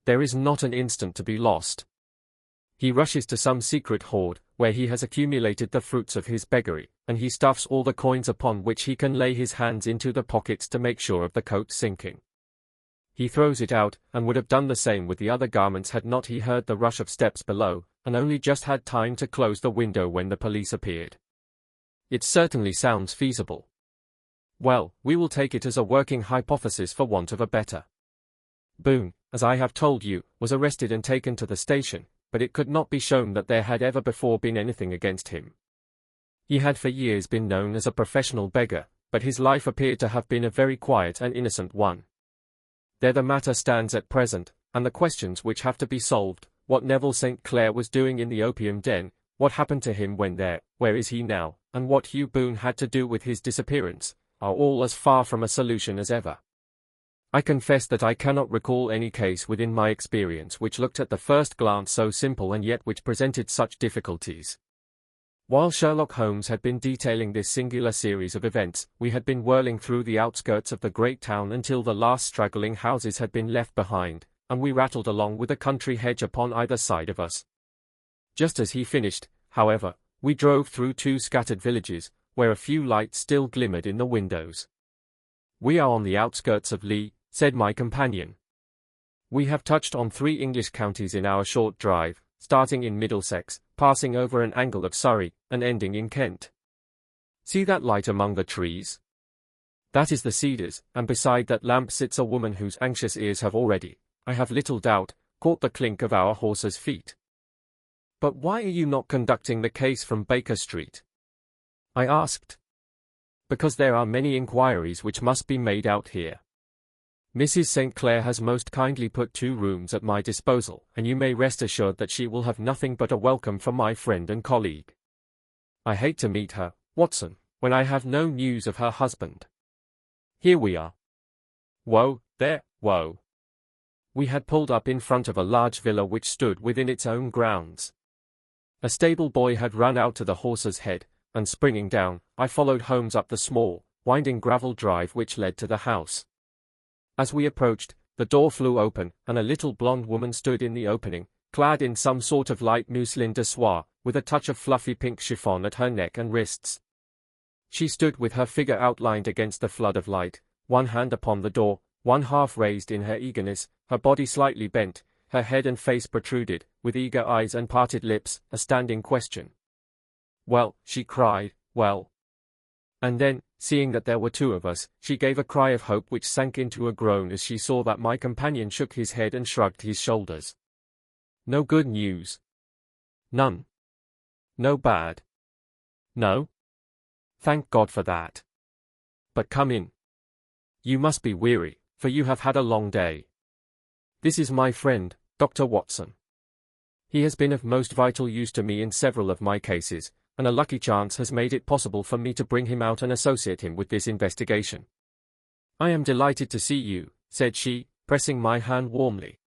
There is not an instant to be lost. He rushes to some secret hoard, where he has accumulated the fruits of his beggary, and he stuffs all the coins upon which he can lay his hands into the pockets to make sure of the coat sinking. He throws it out, and would have done the same with the other garments had not he heard the rush of steps below, and only just had time to close the window when the police appeared. It certainly sounds feasible. Well, we will take it as a working hypothesis for want of a better. Boone, as I have told you, was arrested and taken to the station, but it could not be shown that there had ever before been anything against him. He had for years been known as a professional beggar, but his life appeared to have been a very quiet and innocent one. There the matter stands at present, and the questions which have to be solved, what Neville St. Clair was doing in the opium den, what happened to him when there, where is he now, and what Hugh Boone had to do with his disappearance, are all as far from a solution as ever. I confess that I cannot recall any case within my experience which looked at the first glance so simple and yet which presented such difficulties. While Sherlock Holmes had been detailing this singular series of events, we had been whirling through the outskirts of the great town until the last straggling houses had been left behind, and we rattled along with a country hedge upon either side of us. Just as he finished, however, we drove through 2 scattered villages, where a few lights still glimmered in the windows. "We are on the outskirts of Lee," said my companion. "We have touched on 3 English counties in our short drive, starting in Middlesex, passing over an angle of Surrey, and ending in Kent. See that light among the trees? That is the Cedars, and beside that lamp sits a woman whose anxious ears have already, I have little doubt, caught the clink of our horses' feet. But why are you not conducting the case from Baker Street?" I asked. "Because there are many inquiries which must be made out here. Mrs. St. Clair has most kindly put 2 rooms at my disposal, and you may rest assured that she will have nothing but a welcome from my friend and colleague. I hate to meet her, Watson, when I have no news of her husband. Here we are. Whoa, there, whoa." We had pulled up in front of a large villa which stood within its own grounds. A stable boy had run out to the horse's head, and springing down, I followed Holmes up the small, winding gravel drive which led to the house. As we approached, the door flew open, and a little blonde woman stood in the opening, clad in some sort of light mousseline de soie, with a touch of fluffy pink chiffon at her neck and wrists. She stood with her figure outlined against the flood of light, one hand upon the door, one half raised in her eagerness, her body slightly bent, her head and face protruded, with eager eyes and parted lips, a standing question. "Well," she cried, "well." And then, seeing that there were 2 of us, she gave a cry of hope which sank into a groan as she saw that my companion shook his head and shrugged his shoulders. "No good news?" "None." "No bad?" "No." "Thank God for that. But come in. You must be weary, for you have had a long day. This is my friend, Dr. Watson. He has been of most vital use to me in several of my cases, and a lucky chance has made it possible for me to bring him out and associate him with this investigation." "I am delighted to see you," said she, pressing my hand warmly.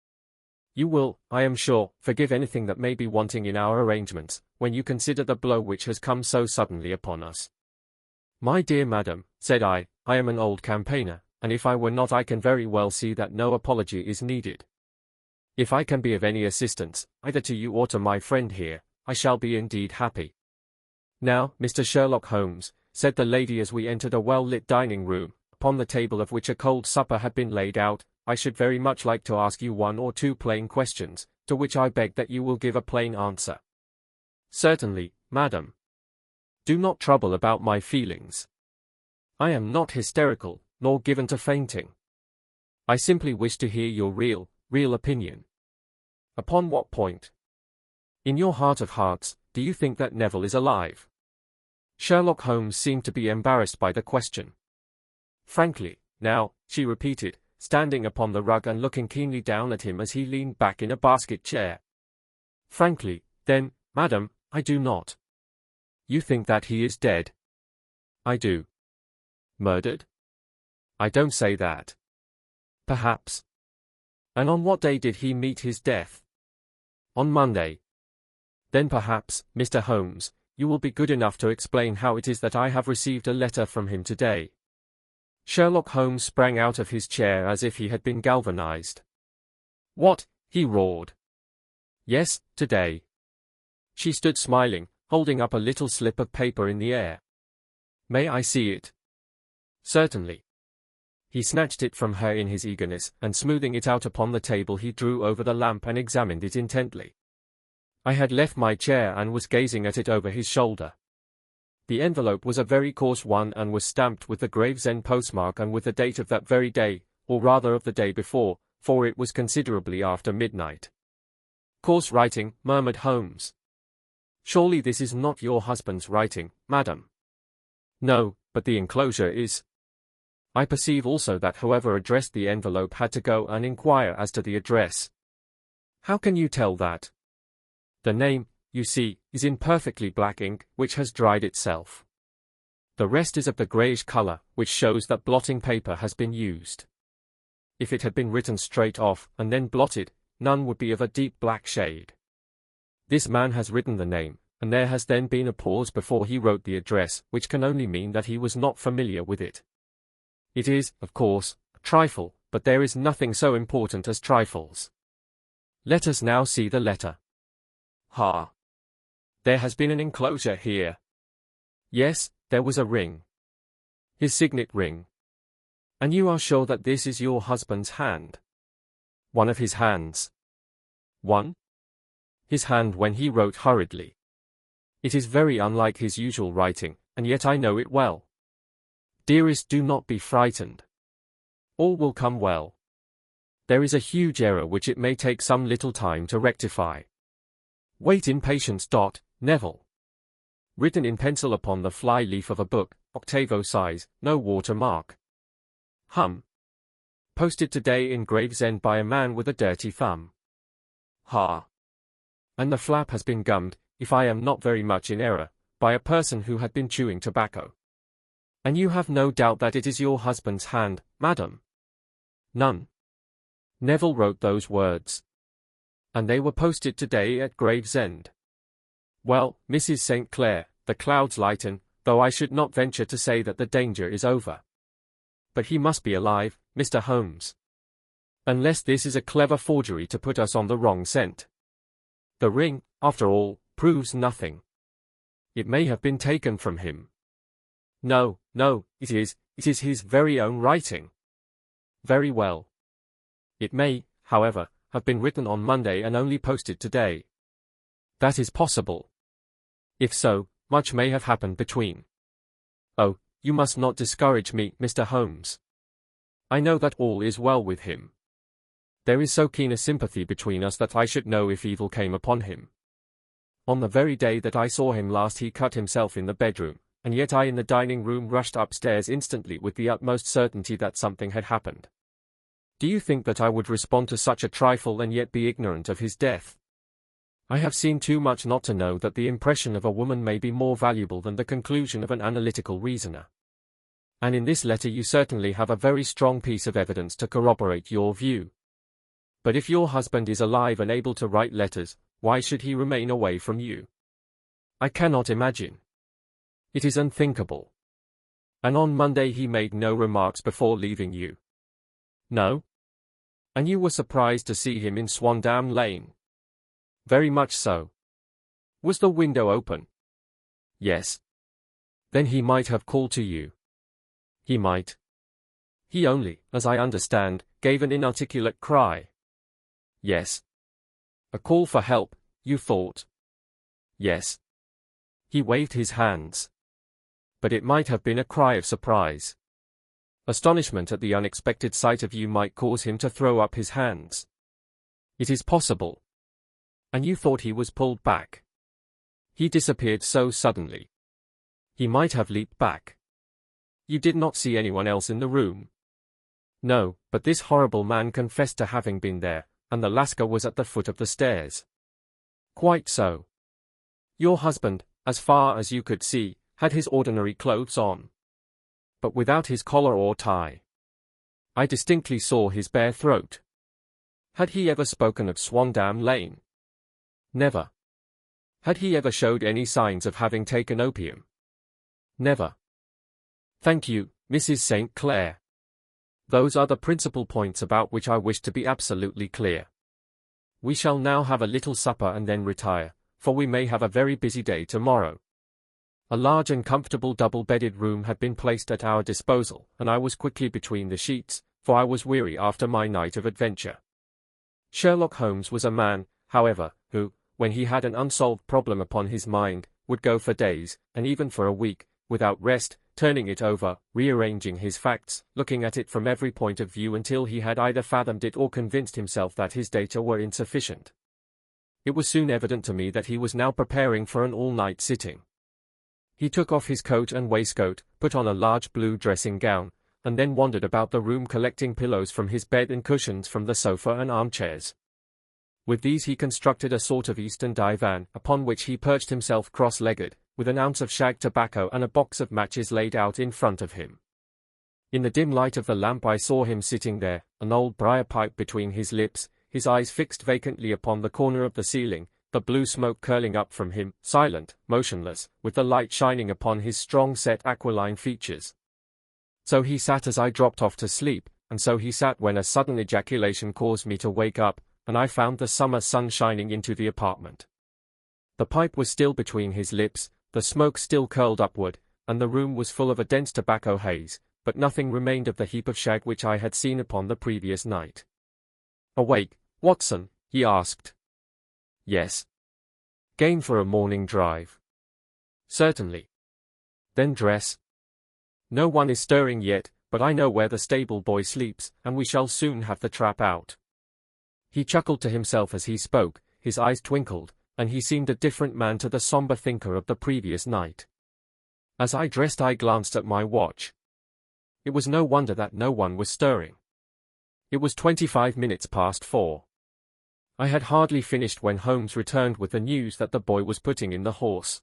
"You will, I am sure, forgive anything that may be wanting in our arrangements, when you consider the blow which has come so suddenly upon us." "My dear madam," said I am an old campaigner, and if I were not I can very well see that no apology is needed. If I can be of any assistance, either to you or to my friend here, I shall be indeed happy. Now, Mr. Sherlock Holmes," said the lady as we entered a well-lit dining room, upon the table of which a cold supper had been laid out, "I should very much like to ask you 1 or 2 plain questions, to which I beg that you will give a plain answer." "Certainly, madam. Do not trouble about my feelings. I am not hysterical, nor given to fainting. I simply wish to hear your real opinion." "Upon what point?" "In your heart of hearts, do you think that Neville is alive?" Sherlock Holmes seemed to be embarrassed by the question. "Frankly, now," she repeated, standing upon the rug and looking keenly down at him as he leaned back in a basket chair. "Frankly, then, madam, I do not." "You think that he is dead?" "I do." "Murdered?" "I don't say that." "Perhaps." "And on what day did he meet his death?" "On Monday." "Then perhaps, Mr. Holmes, you will be good enough to explain how it is that I have received a letter from him today." Sherlock Holmes sprang out of his chair as if he had been galvanized. "What?" he roared. Yes, today. She stood smiling, holding up a little slip of paper in the air. May I see it? Certainly. He snatched it from her in his eagerness, and smoothing it out upon the table he drew over the lamp and examined it intently. I had left my chair and was gazing at it over his shoulder. The envelope was a very coarse one and was stamped with the Gravesend postmark and with the date of that very day, or rather of the day before, for it was considerably after midnight. Coarse writing, murmured Holmes. Surely this is not your husband's writing, madam. No, but the enclosure is. I perceive also that whoever addressed the envelope had to go and inquire as to the address. How can you tell that? The name, you see, is in perfectly black ink, which has dried itself. The rest is of the greyish colour, which shows that blotting paper has been used. If it had been written straight off, and then blotted, none would be of a deep black shade. This man has written the name, and there has then been a pause before he wrote the address, which can only mean that he was not familiar with it. It is, of course, a trifle, but there is nothing so important as trifles. Let us now see the letter. Ha! There has been an enclosure here. Yes, there was a ring. His signet ring. And you are sure that this is your husband's hand? One of his hands. One? His hand when he wrote hurriedly. It is very unlike his usual writing, and yet I know it well. Dearest, do not be frightened. All will come well. There is a huge error which it may take some little time to rectify. Wait in patience. Neville. Written in pencil upon the fly leaf of a book, octavo size, no watermark. Posted today in Gravesend by a man with a dirty thumb. Ha! And the flap has been gummed, if I am not very much in error, by a person who had been chewing tobacco. And you have no doubt that it is your husband's hand, madam? None. Neville wrote those words. And they were posted today at Gravesend. Well, Mrs. St. Clair, the clouds lighten, though I should not venture to say that the danger is over. But he must be alive, Mr. Holmes. Unless this is a clever forgery to put us on the wrong scent. The ring, after all, proves nothing. It may have been taken from him. No, it is his very own writing. Very well. It may, however, have been written on Monday and only posted today. That is possible. If so, much may have happened between. Oh, you must not discourage me, Mr. Holmes. I know that all is well with him. There is so keen a sympathy between us that I should know if evil came upon him. On the very day that I saw him last he cut himself in the bedroom, and yet I in the dining room rushed upstairs instantly with the utmost certainty that something had happened. Do you think that I would respond to such a trifle and yet be ignorant of his death? I have seen too much not to know that the impression of a woman may be more valuable than the conclusion of an analytical reasoner. And in this letter you certainly have a very strong piece of evidence to corroborate your view. But if your husband is alive and able to write letters, why should he remain away from you? I cannot imagine. It is unthinkable. And on Monday he made no remarks before leaving you. No? And you were surprised to see him in Swandam Lane? Very much so. Was the window open? Yes. Then he might have called to you. He might. He only, as I understand, gave an inarticulate cry. Yes. A call for help, you thought? Yes. He waved his hands. But it might have been a cry of surprise. Astonishment at the unexpected sight of you might cause him to throw up his hands. It is possible. And you thought he was pulled back. He disappeared so suddenly. He might have leaped back. You did not see anyone else in the room? No, but this horrible man confessed to having been there, and the Lascar was at the foot of the stairs. Quite so. Your husband, as far as you could see, had his ordinary clothes on. But without his collar or tie. I distinctly saw his bare throat. Had he ever spoken of Swandam Lane? Never. Had he ever showed any signs of having taken opium? Never. Thank you, Mrs. St. Clair. Those are the principal points about which I wish to be absolutely clear. We shall now have a little supper and then retire, for we may have a very busy day tomorrow. A large and comfortable double-bedded room had been placed at our disposal, and I was quickly between the sheets, for I was weary after my night of adventure. Sherlock Holmes was a man, however, who, when he had an unsolved problem upon his mind, would go for days, and even for a week, without rest, turning it over, rearranging his facts, looking at it from every point of view until he had either fathomed it or convinced himself that his data were insufficient. It was soon evident to me that he was now preparing for an all-night sitting. He took off his coat and waistcoat, put on a large blue dressing gown, and then wandered about the room collecting pillows from his bed and cushions from the sofa and armchairs. With these he constructed a sort of eastern divan, upon which he perched himself cross-legged, with an ounce of shag tobacco and a box of matches laid out in front of him. In the dim light of the lamp I saw him sitting there, an old briar pipe between his lips, his eyes fixed vacantly upon the corner of the ceiling, the blue smoke curling up from him, silent, motionless, with the light shining upon his strong-set aquiline features. So he sat as I dropped off to sleep, and so he sat when a sudden ejaculation caused me to wake up, and I found the summer sun shining into the apartment. The pipe was still between his lips, the smoke still curled upward, and the room was full of a dense tobacco haze, but nothing remained of the heap of shag which I had seen upon the previous night. "Awake, Watson?" he asked. "Yes." "Game for a morning drive?" "Certainly." "Then dress." "No one is stirring yet, but I know where the stable boy sleeps, and we shall soon have the trap out." He chuckled to himself as he spoke, his eyes twinkled, and he seemed a different man to the somber thinker of the previous night. As I dressed I glanced at my watch. It was no wonder that no one was stirring. It was 25 minutes past 4. I had hardly finished when Holmes returned with the news that the boy was putting in the horse.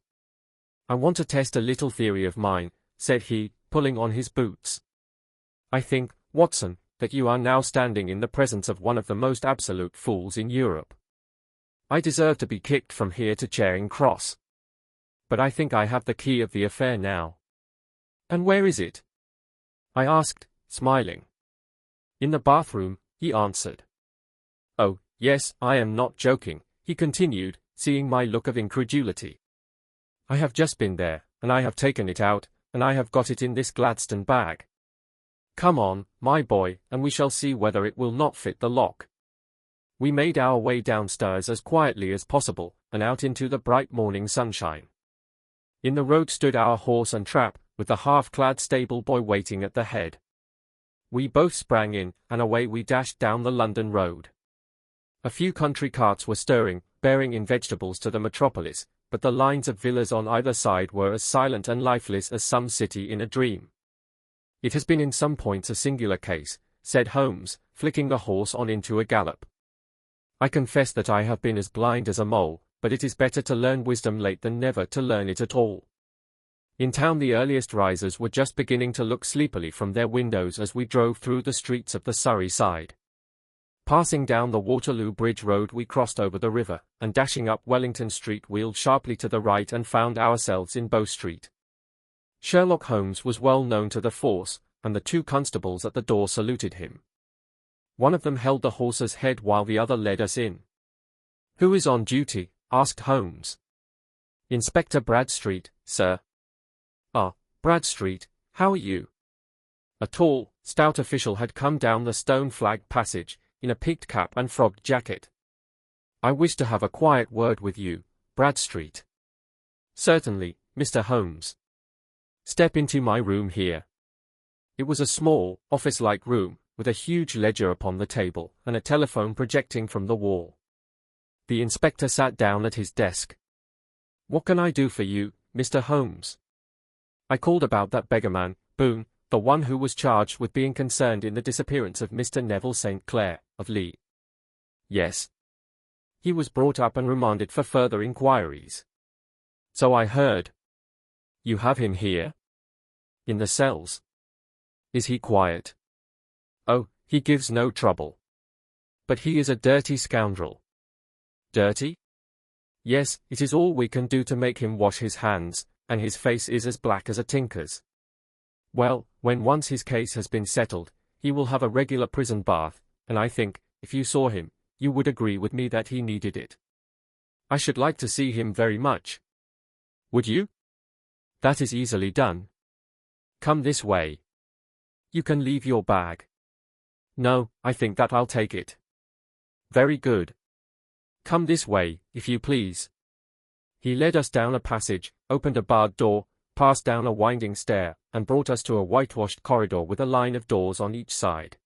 "I want to test a little theory of mine," said he, pulling on his boots. "I think, Watson, that you are now standing in the presence of one of the most absolute fools in Europe. I deserve to be kicked from here to Charing Cross. But I think I have the key of the affair now." "And where is it?" I asked, smiling. "In the bathroom," he answered. "Oh, yes, I am not joking," he continued, seeing my look of incredulity. "I have just been there, and I have taken it out, and I have got it in this Gladstone bag. Come on, my boy, and we shall see whether it will not fit the lock." We made our way downstairs as quietly as possible, and out into the bright morning sunshine. In the road stood our horse and trap, with the half-clad stable boy waiting at the head. We both sprang in, and away we dashed down the London road. A few country carts were stirring, bearing in vegetables to the metropolis, but the lines of villas on either side were as silent and lifeless as some city in a dream. "It has been in some points a singular case," said Holmes, flicking the horse on into a gallop. "I confess that I have been as blind as a mole, but it is better to learn wisdom late than never to learn it at all." In town the earliest risers were just beginning to look sleepily from their windows as we drove through the streets of the Surrey side. Passing down the Waterloo Bridge Road we crossed over the river, and dashing up Wellington Street wheeled sharply to the right and found ourselves in Bow Street. Sherlock Holmes was well known to the force, and the two constables at the door saluted him. One of them held the horse's head while the other led us in. "Who is on duty?" asked Holmes. "Inspector Bradstreet, sir." "Ah, Bradstreet, how are you?" A tall, stout official had come down the stone-flagged passage, in a peaked cap and frogged jacket. "I wish to have a quiet word with you, Bradstreet." "Certainly, Mr. Holmes. Step into my room here." It was a small, office-like room, with a huge ledger upon the table, and a telephone projecting from the wall. The inspector sat down at his desk. "What can I do for you, Mr. Holmes?" "I called about that beggar man, Boone, the one who was charged with being concerned in the disappearance of Mr. Neville St. Clair, of Lee." "Yes. He was brought up and remanded for further inquiries." "So I heard." "You have him here?" "In the cells." "Is he quiet?" "Oh, he gives no trouble. But he is a dirty scoundrel." "Dirty?" "Yes, it is all we can do to make him wash his hands, and his face is as black as a tinker's. Well, when once his case has been settled, he will have a regular prison bath, and I think, if you saw him, you would agree with me that he needed it. I should like to see him very much. Would you? That is easily done. Come this way. You can leave your bag. No, I think that I'll take it. Very good. Come this way, if you please. He led us down a passage, opened a barred door, passed down a winding stair, and brought us to a whitewashed corridor with a line of doors on each side.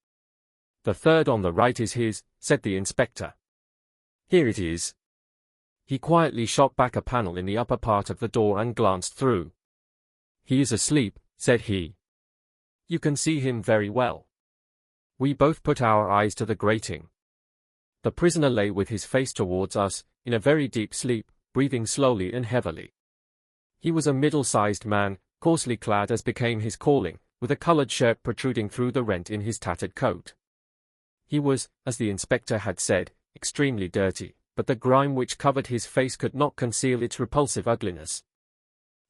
The third on the right is his, said the inspector. Here it is. He quietly shot back a panel in the upper part of the door and glanced through. He is asleep, said he. You can see him very well. We both put our eyes to the grating. The prisoner lay with his face towards us, in a very deep sleep, breathing slowly and heavily. He was a middle-sized man, coarsely clad as became his calling, with a coloured shirt protruding through the rent in his tattered coat. He was, as the inspector had said, extremely dirty, but the grime which covered his face could not conceal its repulsive ugliness.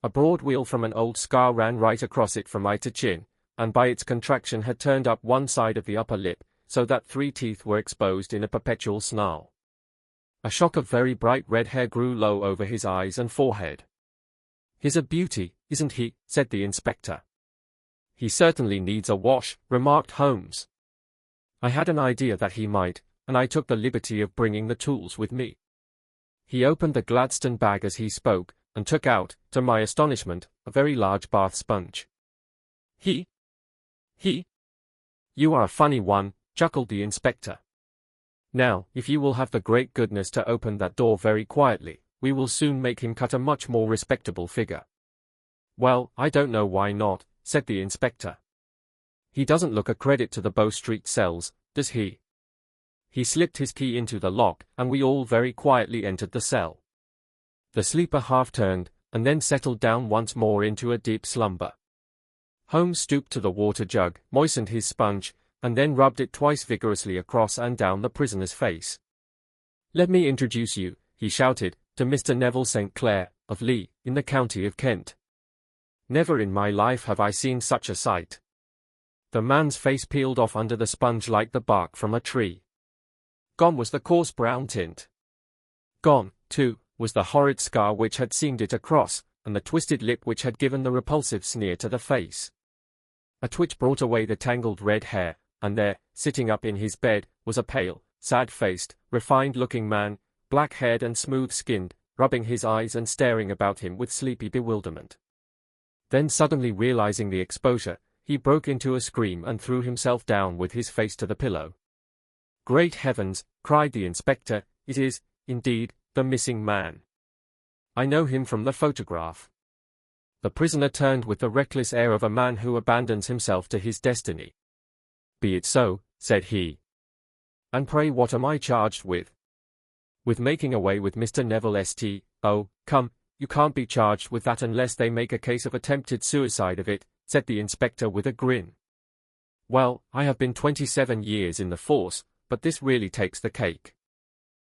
A broad weal from an old scar ran right across it from eye to chin, and by its contraction had turned up one side of the upper lip, so that 3 teeth were exposed in a perpetual snarl. A shock of very bright red hair grew low over his eyes and forehead. He's a beauty, isn't he? Said the inspector. He certainly needs a wash, remarked Holmes. I had an idea that he might, and I took the liberty of bringing the tools with me. He opened the Gladstone bag as he spoke, and took out, to my astonishment, a very large bath sponge. He? You are a funny one, chuckled the inspector. Now, if you will have the great goodness to open that door very quietly, we will soon make him cut a much more respectable figure. Well, I don't know why not, said the inspector. He doesn't look a credit to the Bow Street cells, does he? He slipped his key into the lock, and we all very quietly entered the cell. The sleeper half turned, and then settled down once more into a deep slumber. Holmes stooped to the water jug, moistened his sponge, and then rubbed it twice vigorously across and down the prisoner's face. Let me introduce you, he shouted, to Mr. Neville St. Clair, of Lee, in the county of Kent. Never in my life have I seen such a sight. The man's face peeled off under the sponge like the bark from a tree. Gone was the coarse brown tint. Gone, too, was the horrid scar which had seamed it across, and the twisted lip which had given the repulsive sneer to the face. A twitch brought away the tangled red hair, and there, sitting up in his bed, was a pale, sad-faced, refined-looking man, black-haired and smooth-skinned, rubbing his eyes and staring about him with sleepy bewilderment. Then suddenly realizing the exposure, he broke into a scream and threw himself down with his face to the pillow. Great heavens, cried the inspector, it is, indeed, the missing man. I know him from the photograph. The prisoner turned with the reckless air of a man who abandons himself to his destiny. Be it so, said he. And pray what am I charged with? With making away with Mr. Neville St. Oh, come, you can't be charged with that unless they make a case of attempted suicide of it, said the inspector with a grin. Well, I have been 27 years in the force, but this really takes the cake.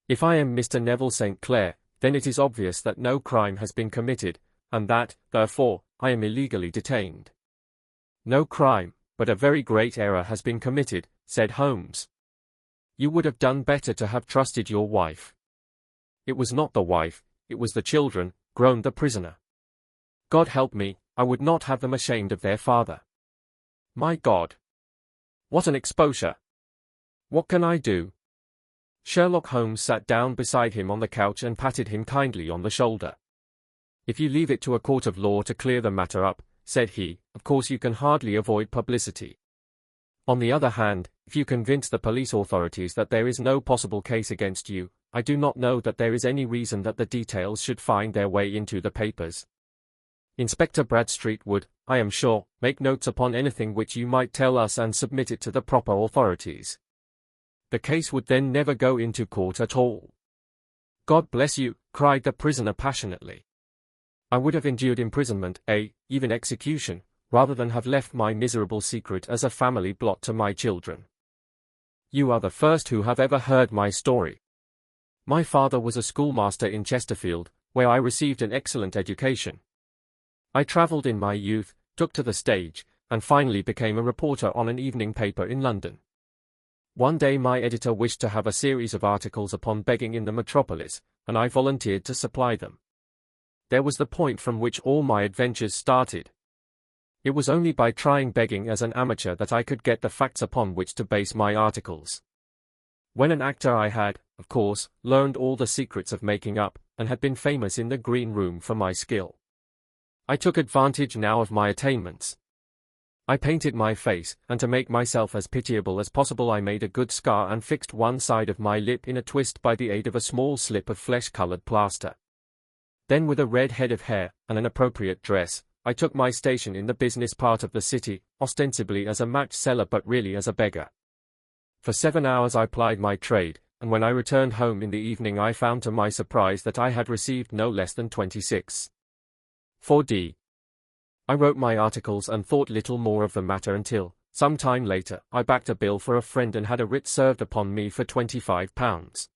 If I am Mr. Neville St. Clair, then it is obvious that no crime has been committed, and that, therefore, I am illegally detained. No crime, but a very great error has been committed, said Holmes. You would have done better to have trusted your wife. It was not the wife, it was the children, groaned the prisoner. God help me, I would not have them ashamed of their father. My God! What an exposure! What can I do? Sherlock Holmes sat down beside him on the couch and patted him kindly on the shoulder. If you leave it to a court of law to clear the matter up, said he, of course you can hardly avoid publicity. On the other hand, if you convince the police authorities that there is no possible case against you, I do not know that there is any reason that the details should find their way into the papers. Inspector Bradstreet would, I am sure, make notes upon anything which you might tell us and submit it to the proper authorities. The case would then never go into court at all. God bless you, cried the prisoner passionately. I would have endured imprisonment, even execution, rather than have left my miserable secret as a family blot to my children. You are the first who have ever heard my story. My father was a schoolmaster in Chesterfield, where I received an excellent education. I travelled in my youth, took to the stage, and finally became a reporter on an evening paper in London. One day my editor wished to have a series of articles upon begging in the metropolis, and I volunteered to supply them. There was the point from which all my adventures started. It was only by trying begging as an amateur that I could get the facts upon which to base my articles. When an actor I had, of course, learned all the secrets of making up, and had been famous in the green room for my skill. I took advantage now of my attainments. I painted my face, and to make myself as pitiable as possible I made a good scar and fixed one side of my lip in a twist by the aid of a small slip of flesh-colored plaster. Then with a red head of hair, and an appropriate dress, I took my station in the business part of the city, ostensibly as a match seller but really as a beggar. For 7 hours I plied my trade, and when I returned home in the evening I found to my surprise that I had received no less than 26.4d. I wrote my articles and thought little more of the matter until, some time later, I backed a bill for a friend and had a writ served upon me for £25.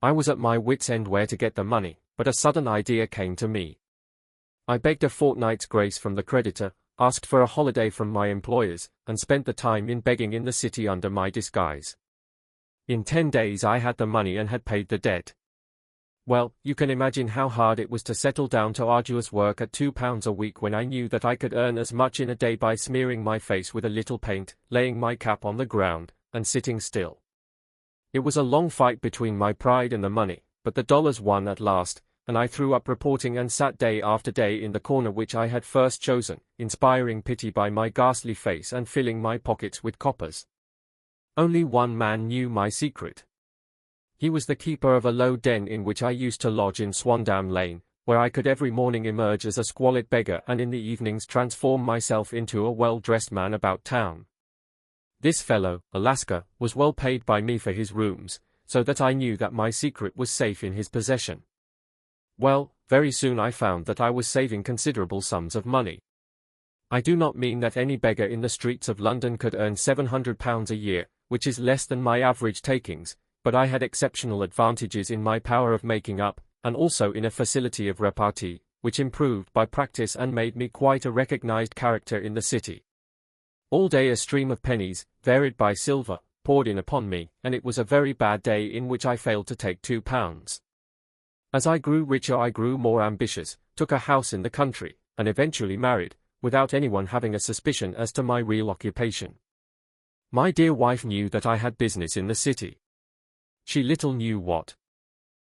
I was at my wit's end where to get the money, but a sudden idea came to me. I begged a fortnight's grace from the creditor, asked for a holiday from my employers, and spent the time in begging in the city under my disguise. In 10 days I had the money and had paid the debt. Well, you can imagine how hard it was to settle down to arduous work at £2 a week when I knew that I could earn as much in a day by smearing my face with a little paint, laying my cap on the ground, and sitting still. It was a long fight between my pride and the money, but the dollars won at last, and I threw up reporting and sat day after day in the corner which I had first chosen, inspiring pity by my ghastly face and filling my pockets with coppers. Only one man knew my secret. He was the keeper of a low den in which I used to lodge in Swandam Lane, where I could every morning emerge as a squalid beggar and in the evenings transform myself into a well-dressed man about town. This fellow, Alaska, was well paid by me for his rooms, so that I knew that my secret was safe in his possession. Well, very soon I found that I was saving considerable sums of money. I do not mean that any beggar in the streets of London could earn £700 a year, which is less than my average takings, but I had exceptional advantages in my power of making up, and also in a facility of repartee, which improved by practice and made me quite a recognized character in the city. All day a stream of pennies, varied by silver, poured in upon me, and it was a very bad day in which I failed to take £2. As I grew richer I grew more ambitious, took a house in the country, and eventually married, without anyone having a suspicion as to my real occupation. My dear wife knew that I had business in the city. She little knew what.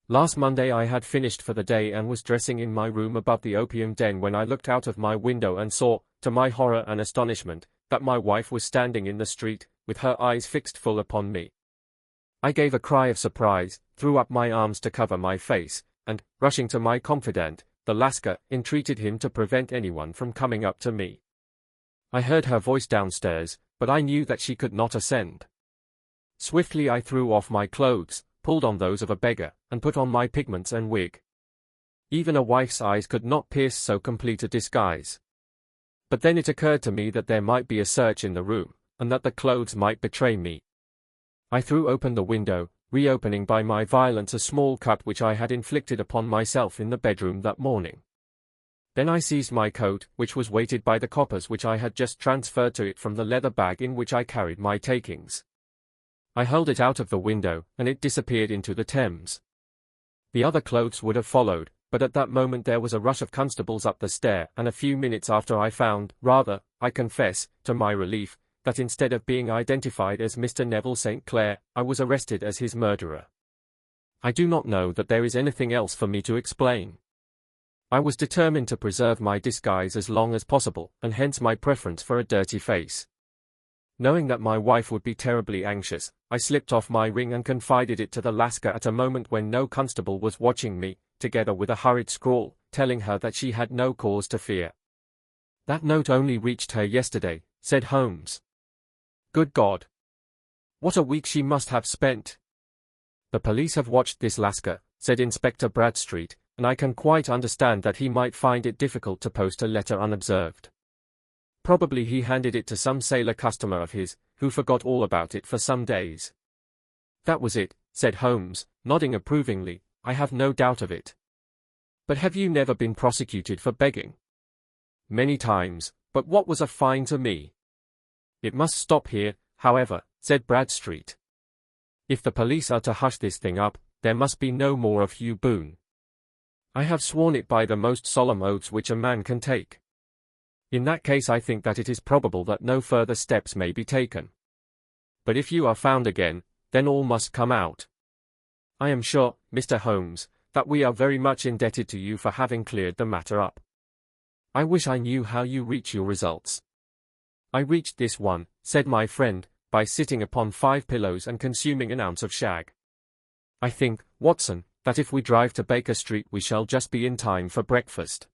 Last Monday I had finished for the day and was dressing in my room above the opium den when I looked out of my window and saw, to my horror and astonishment, that my wife was standing in the street, with her eyes fixed full upon me. I gave a cry of surprise, threw up my arms to cover my face, and, rushing to my confidant, the Lascar, entreated him to prevent anyone from coming up to me. I heard her voice downstairs, but I knew that she could not ascend. Swiftly I threw off my clothes, pulled on those of a beggar, and put on my pigments and wig. Even a wife's eyes could not pierce so complete a disguise. But then it occurred to me that there might be a search in the room, and that the clothes might betray me. I threw open the window, reopening by my violence a small cut which I had inflicted upon myself in the bedroom that morning. Then I seized my coat, which was weighted by the coppers which I had just transferred to it from the leather bag in which I carried my takings. I hurled it out of the window, and it disappeared into the Thames. The other clothes would have followed, but at that moment there was a rush of constables up the stair, and a few minutes after I found, rather, I confess, to my relief, that instead of being identified as Mr. Neville St. Clair, I was arrested as his murderer. I do not know that there is anything else for me to explain. I was determined to preserve my disguise as long as possible, and hence my preference for a dirty face. Knowing that my wife would be terribly anxious, I slipped off my ring and confided it to the Lascar at a moment when no constable was watching me, together with a hurried scrawl, telling her that she had no cause to fear. That note only reached her yesterday, said Holmes. Good God! What a week she must have spent! The police have watched this Lascar, said Inspector Bradstreet, and I can quite understand that he might find it difficult to post a letter unobserved. Probably he handed it to some sailor customer of his, who forgot all about it for some days. That was it, said Holmes, nodding approvingly. I have no doubt of it. But have you never been prosecuted for begging? Many times, but what was a fine to me? It must stop here, however, said Bradstreet. If the police are to hush this thing up, there must be no more of Hugh Boone. I have sworn it by the most solemn oaths which a man can take. In that case I think that it is probable that no further steps may be taken. But if you are found again, then all must come out. I am sure, Mr. Holmes, that we are very much indebted to you for having cleared the matter up. I wish I knew how you reach your results. I reached this one, said my friend, by sitting upon 5 pillows and consuming an ounce of shag. I think, Watson, that if we drive to Baker Street we shall just be in time for breakfast.